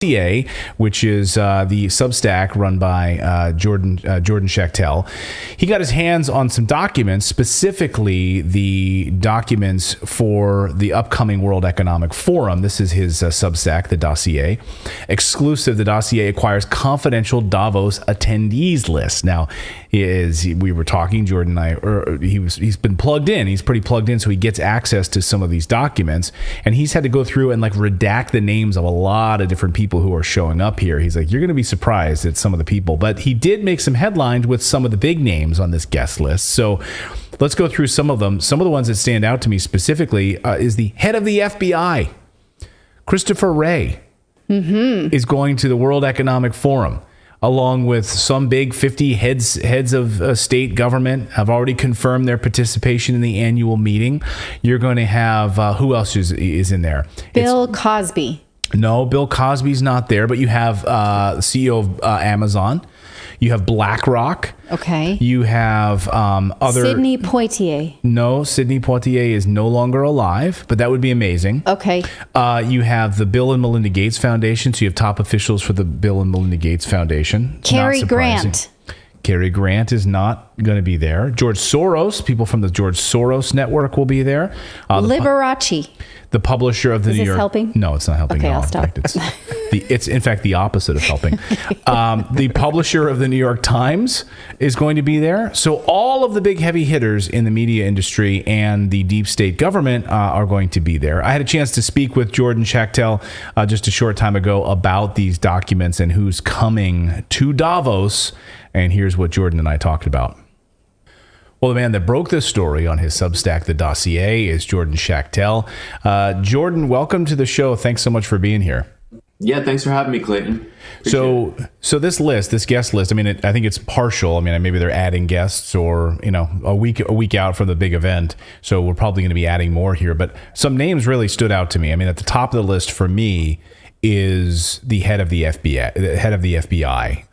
dossier, which is the Substack run by Jordan Schachtel. He got his hands on some documents, specifically the documents for the upcoming World Economic Forum. This is his Substack, the dossier. Exclusive, the dossier acquires confidential Davos attendees list. Now, we were talking, Jordan and I, he's been plugged in. He's pretty plugged in, so he gets access to some of these documents, and he's had to go through and redact the names of a lot of different people who are showing up here. He's like, you're going to be surprised at some of the people, but he did make some headlines with some of the big names on this guest list. So let's go through some of them. Some of the ones that stand out to me specifically is the head of the FBI, Christopher Wray, is going to the World Economic Forum, along with some big 50 heads of state government have already confirmed their participation in the annual meeting. You're going to have, who else is in there? Bill Cosby. No, Bill Cosby's not there, but you have the CEO of Amazon. You have BlackRock. Okay. You have other... Sidney Poitier. No, Sidney Poitier is no longer alive, but that would be amazing. Okay. You have the Bill and Melinda Gates Foundation, so you have top officials for the Bill and Melinda Gates Foundation. Cary Grant. Cary Grant is not going to be there. George Soros, people from the George Soros Network will be there. Liberace. The publisher of the New York... Is this helping? No, it's not helping. Okay, at all. I'll stop. In fact, it's in fact the opposite of helping. The publisher of the New York Times is going to be there. So all of the big heavy hitters in the media industry and the deep state government are going to be there. I had a chance to speak with Jordan Schachtel just a short time ago about these documents and who's coming to Davos. And here's what Jordan and I talked about. Well, the man that broke this story on his Substack, the dossier, is Jordan Schachtel. Jordan, welcome to the show. Thanks so much for being here. Yeah, thanks for having me, Clayton. So this guest list, I mean, I think it's partial. I mean, maybe they're adding guests or, a week out from the big event. So we're probably going to be adding more here. But some names really stood out to me. I mean, at the top of the list for me is the head of the FBI.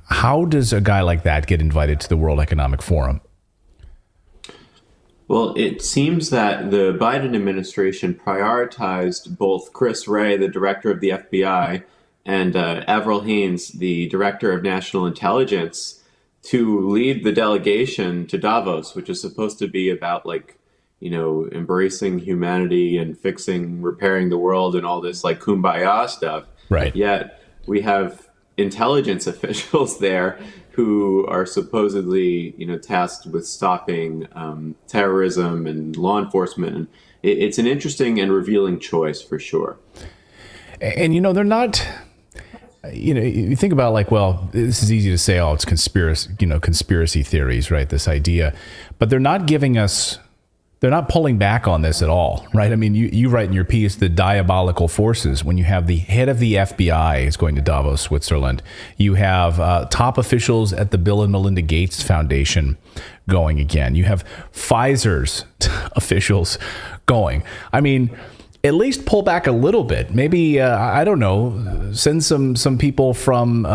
How does a guy like that get invited to the World Economic Forum? Well, it seems that the Biden administration prioritized both Chris Wray, the director of the FBI, and Avril Haines, the director of national intelligence, to lead the delegation to Davos, which is supposed to be about embracing humanity and repairing the world and all this kumbaya stuff. Right. Yet we have intelligence officials there who are supposedly, tasked with stopping terrorism and law enforcement. And it's an interesting and revealing choice for sure. And, they're not, you think about this is easy to say, it's conspiracy theories, right? This idea, but they're not pulling back on this at all, right? I mean, you write in your piece, the diabolical forces, when you have the head of the FBI is going to Davos, Switzerland. You have top officials at the Bill and Melinda Gates Foundation going again. You have Pfizer's officials going. I mean, at least pull back a little bit. Maybe, I don't know, send some people from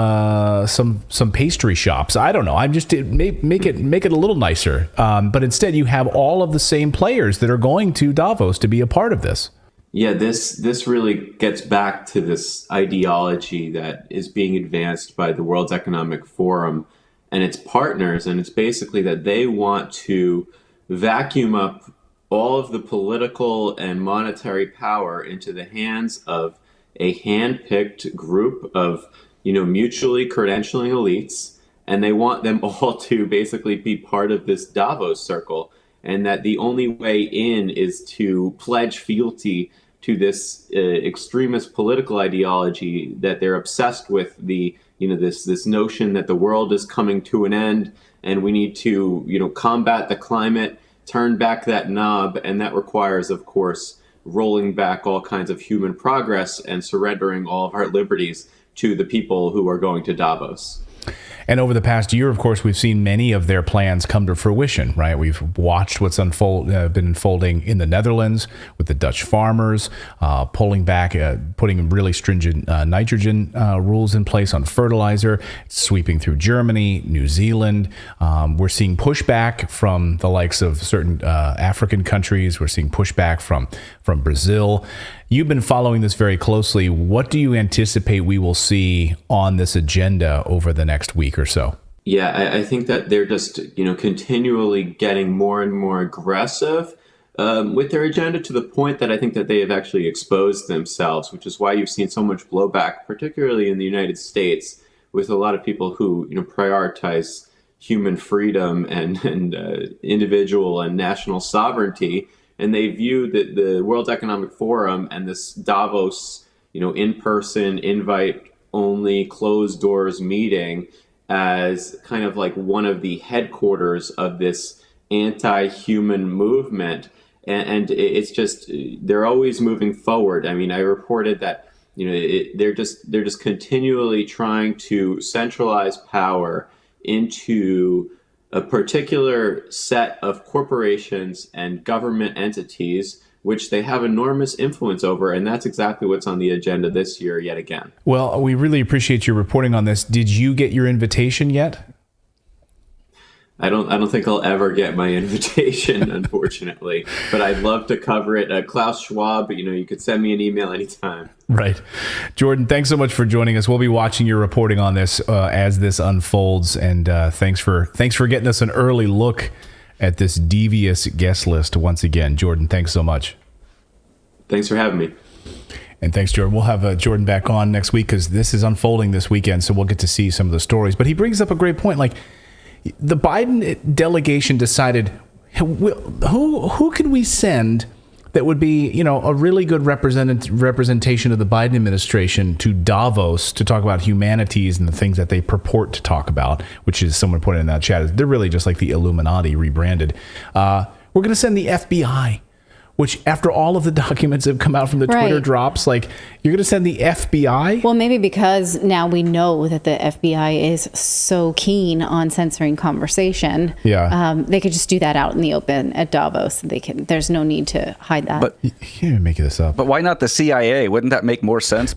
some pastry shops. I don't know. I'm just make it a little nicer. But instead, you have all of the same players that are going to Davos to be a part of this. Yeah, this really gets back to this ideology that is being advanced by the World Economic Forum and its partners. And it's basically that they want to vacuum up all of the political and monetary power into the hands of a hand-picked group of, mutually credentialing elites. And they want them all to basically be part of this Davos circle. And that the only way in is to pledge fealty to this extremist political ideology that they're obsessed with, this notion that the world is coming to an end and we need to, combat the climate, turn back that knob, and that requires, of course, rolling back all kinds of human progress and surrendering all of our liberties to the people who are going to Davos. And over the past year, of course, we've seen many of their plans come to fruition, right? We've watched what's been unfolding in the Netherlands with the Dutch farmers, pulling back, putting really stringent nitrogen rules in place on fertilizer, sweeping through Germany, New Zealand. We're seeing pushback from the likes of certain African countries. We're seeing pushback from Brazil. You've been following this very closely. What do you anticipate we will see on this agenda over the next week or so? Yeah, I think that they're just, continually getting more and more aggressive with their agenda, to the point that I think that they have actually exposed themselves, which is why you've seen so much blowback, particularly in the United States, with a lot of people who, prioritize human freedom and individual and national sovereignty. And they view the World Economic Forum and this Davos, in-person, invite-only, closed-doors meeting as kind of like one of the headquarters of this anti-human movement. And it's just, they're always moving forward. I mean, I reported that, they're just continually trying to centralize power into a particular set of corporations and government entities, which they have enormous influence over. And that's exactly what's on the agenda this year yet again. Well, we really appreciate your reporting on this. Did you get your invitation yet? I don't think I'll ever get my invitation, unfortunately, but I'd love to cover it. Klaus Schwab, you could send me an email anytime. Right. Jordan, thanks so much for joining us. We'll be watching your reporting on this as this unfolds. And thanks for getting us an early look at this devious guest list once again. Jordan, thanks so much. Thanks for having me. And thanks, Jordan. We'll have Jordan back on next week because this is unfolding this weekend, so we'll get to see some of the stories. But he brings up a great point. Like, the Biden delegation decided, who can we send that would be, a really good representation of the Biden administration to Davos to talk about humanities and the things that they purport to talk about, which is, someone put it in that chat, they're really just like the Illuminati rebranded. We're going to send the FBI, which, after all of the documents have come out from the Twitter drops, like, you're going to send the FBI? Well, maybe because now we know that the FBI is so keen on censoring conversation. Yeah. They could just do that out in the open at Davos. There's no need to hide that. But you can't even make this up. But why not the CIA? Wouldn't that make more sense?